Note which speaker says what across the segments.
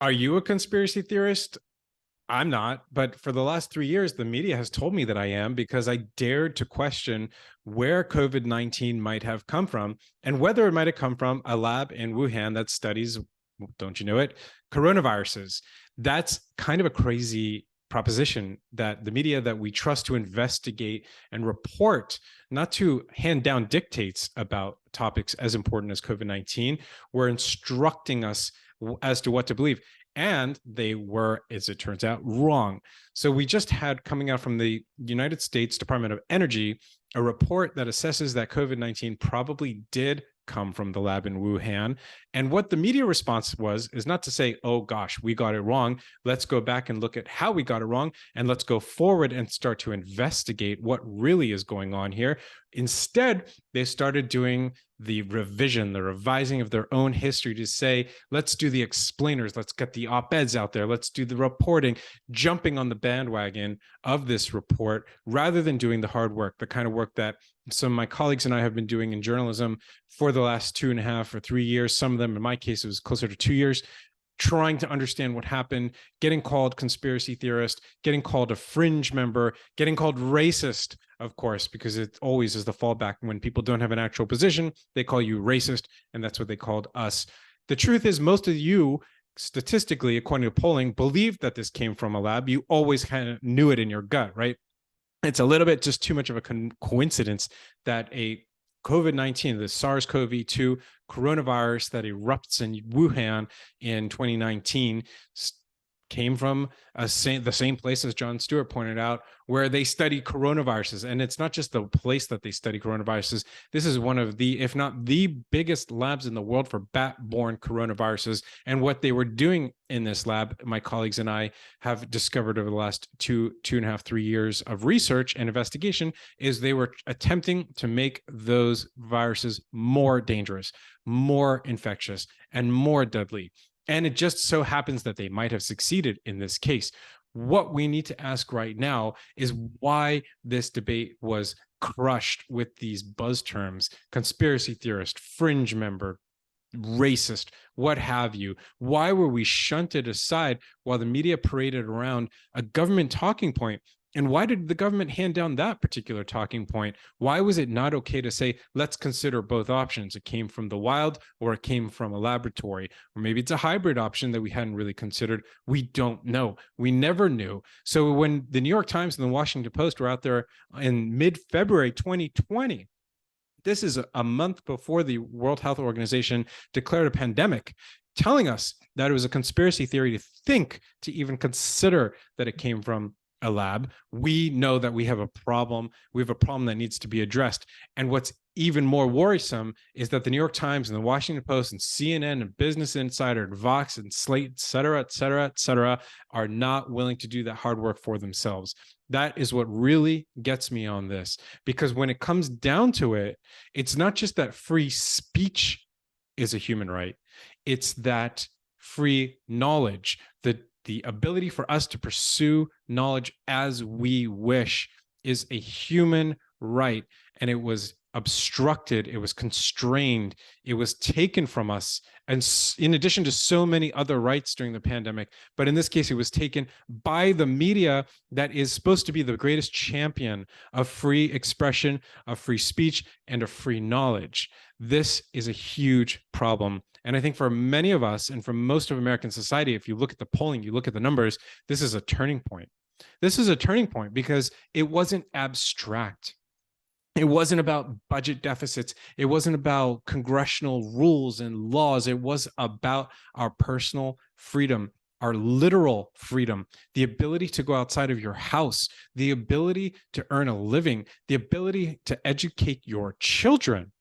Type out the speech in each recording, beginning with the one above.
Speaker 1: Are you a conspiracy theorist? I'm not, but for the last 3 years, the media has told me that I am because I dared to question where COVID-19 might have come from and whether it might have come from a lab in Wuhan that studies, don't you know it, coronaviruses. That's kind of a crazy proposition that the media that we trust to investigate and report, not to hand down dictates about topics as important as COVID-19, were instructing us as to what to believe. And they were, as it turns out, wrong. So we just had coming out from the United States Department of Energy a report that assesses that COVID-19 probably did come from the lab in Wuhan. And what the media response was is not to say, oh gosh, we got it wrong. Let's go back and look at how we got it wrong. And let's go forward and start to investigate what really is going on here. Instead, they started doing the revision, the revising of their own history to say, let's do the explainers, let's get the op-eds out there, let's do the reporting, jumping on the bandwagon of this report rather than doing the hard work, the kind of work that some of my colleagues and I have been doing in journalism for the last 2.5 or 3 years. Some of them, in my case, it was closer to 2 years, trying to understand what happened, getting called conspiracy theorist, getting called a fringe member, getting called racist, of course, because it always is the fallback. When people don't have an actual position, they call you racist, and that's what they called us. The truth is, most of you, statistically, according to polling, believed that this came from a lab. You always kind of knew it in your gut, right? It's a little bit just too much of a coincidence that a COVID-19, the SARS-CoV-2 coronavirus that erupts in Wuhan in 2019 came from the same place, as John Stewart pointed out, where they study coronaviruses. And it's not just the place that they study coronaviruses. This is one of the, if not the biggest labs in the world for bat-borne coronaviruses. And what they were doing in this lab, my colleagues and I have discovered over the last 2.5, 3 years of research and investigation, is they were attempting to make those viruses more dangerous, more infectious, and more deadly. And it just so happens that they might have succeeded in this case. What we need to ask right now is why this debate was crushed with these buzz terms: conspiracy theorist, fringe member, racist, what have you. Why were we shunted aside while the media paraded around a government talking point? And why did the government hand down that particular talking point? Why was it not okay to say, let's consider both options? It came from the wild or it came from a laboratory, or maybe it's a hybrid option that we hadn't really considered. We don't know. We never knew. So when the New York Times and the Washington Post were out there in mid-February 2020, this is a month before the World Health Organization declared a pandemic, telling us that it was a conspiracy theory to think, to even consider that it came from a lab. We know that we have a problem. We have a problem that needs to be addressed. And what's even more worrisome is that the New York Times and the Washington Post and CNN and Business Insider and Vox and Slate, et cetera, are not willing to do that hard work for themselves. That is what really gets me on this, because when it comes down to it, it's not just that free speech is a human right. It's that free knowledge, the ability for us to pursue knowledge as we wish is a human right. And it was obstructed, it was constrained, it was taken from us. And in addition to so many other rights during the pandemic, but in this case, it was taken by the media that is supposed to be the greatest champion of free expression, of free speech, and of free knowledge. This is a huge problem. And I think for many of us and for most of American society, if you look at the polling, you look at the numbers, this is a turning point. This is a turning point because it wasn't abstract. It wasn't about budget deficits. It wasn't about congressional rules and laws. It was about our personal freedom, our literal freedom, the ability to go outside of your house, the ability to earn a living, the ability to educate your children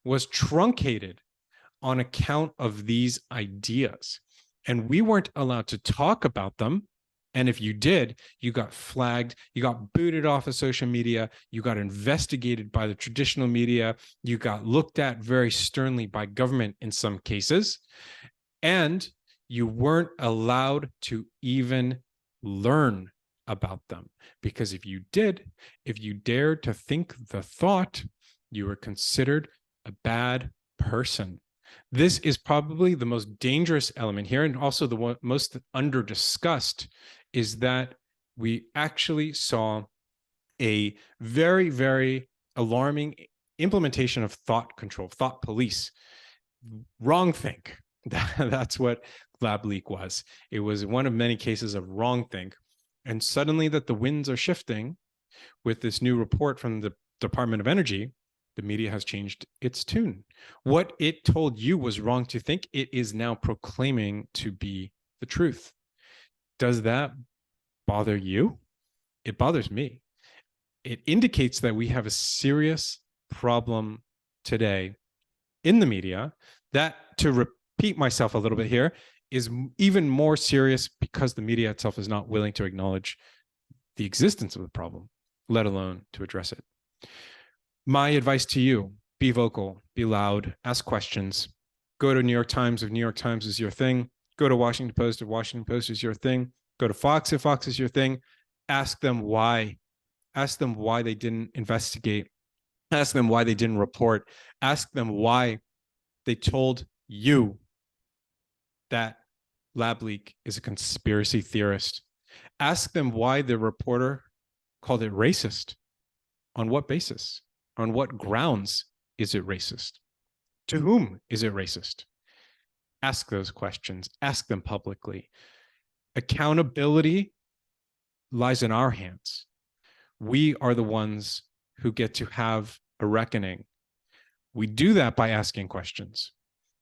Speaker 1: was truncated on account of these ideas. And we weren't allowed to talk about them. And if you did, you got flagged, you got booted off of social media, you got investigated by the traditional media, you got looked at very sternly by government in some cases, and you weren't allowed to even learn about them. Because if you did, if you dared to think the thought, you were considered a bad person. This is probably the most dangerous element here, and also the one most under discussed, is that we actually saw a very, very alarming implementation of thought control, thought police. Wrong think. That's what lab leak was. It was one of many cases of wrong think. And suddenly that the winds are shifting with this new report from the Department of Energy, the media has changed its tune. What it told you was wrong to think, it is now proclaiming to be the truth. Does that bother you? It bothers me. It indicates that we have a serious problem today in the media that, to repeat myself a little bit here, is even more serious because the media itself is not willing to acknowledge the existence of the problem, let alone to address it. My advice to you: be vocal, be loud, ask questions. Go to New York Times if New York Times is your thing. Go to Washington Post if Washington Post is your thing. Go to Fox if Fox is your thing. Ask them why. Ask them why they didn't investigate. Ask them why they didn't report. Ask them why they told you that lab leak is a conspiracy theorist. Ask them why the reporter called it racist. On what basis? On what grounds is it racist? To whom is it racist? Ask those questions. Ask them publicly. Accountability lies in our hands. We are the ones who get to have a reckoning. We do that by asking questions.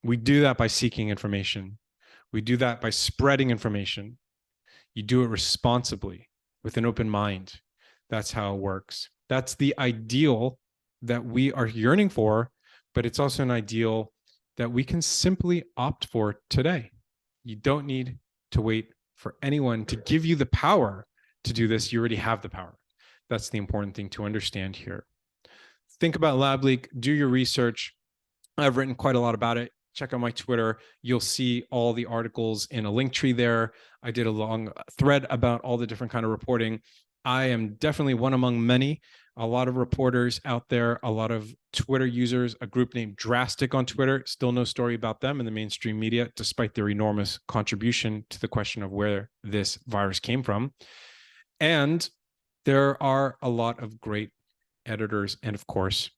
Speaker 1: We do that by seeking information. We do that by spreading information. You do it responsibly with an open mind. That's how it works. That's the ideal that we are yearning for, but it's also an ideal that we can simply opt for today. You don't need to wait for anyone to give you the power to do this. You already have the power. That's the important thing to understand here. Think about lab leak, do your research. I've written quite a lot about it. Check out my Twitter. You'll see all the articles in a link tree there. I did a long thread about all the different kind of reporting. I am definitely one among many. A lot of reporters out there, a lot of Twitter users, a group named Drastic on Twitter. Still no story about them in the mainstream media, despite their enormous contribution to the question of where this virus came from. And there are a lot of great editors and, of course,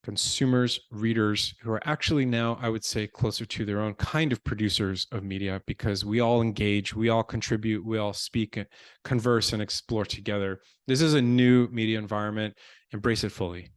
Speaker 1: consumers, readers who are actually now, I would say, closer to their own kind of producers of media, because we all engage, we all contribute, we all speak, converse, and explore together. This is a new media environment. Embrace it fully.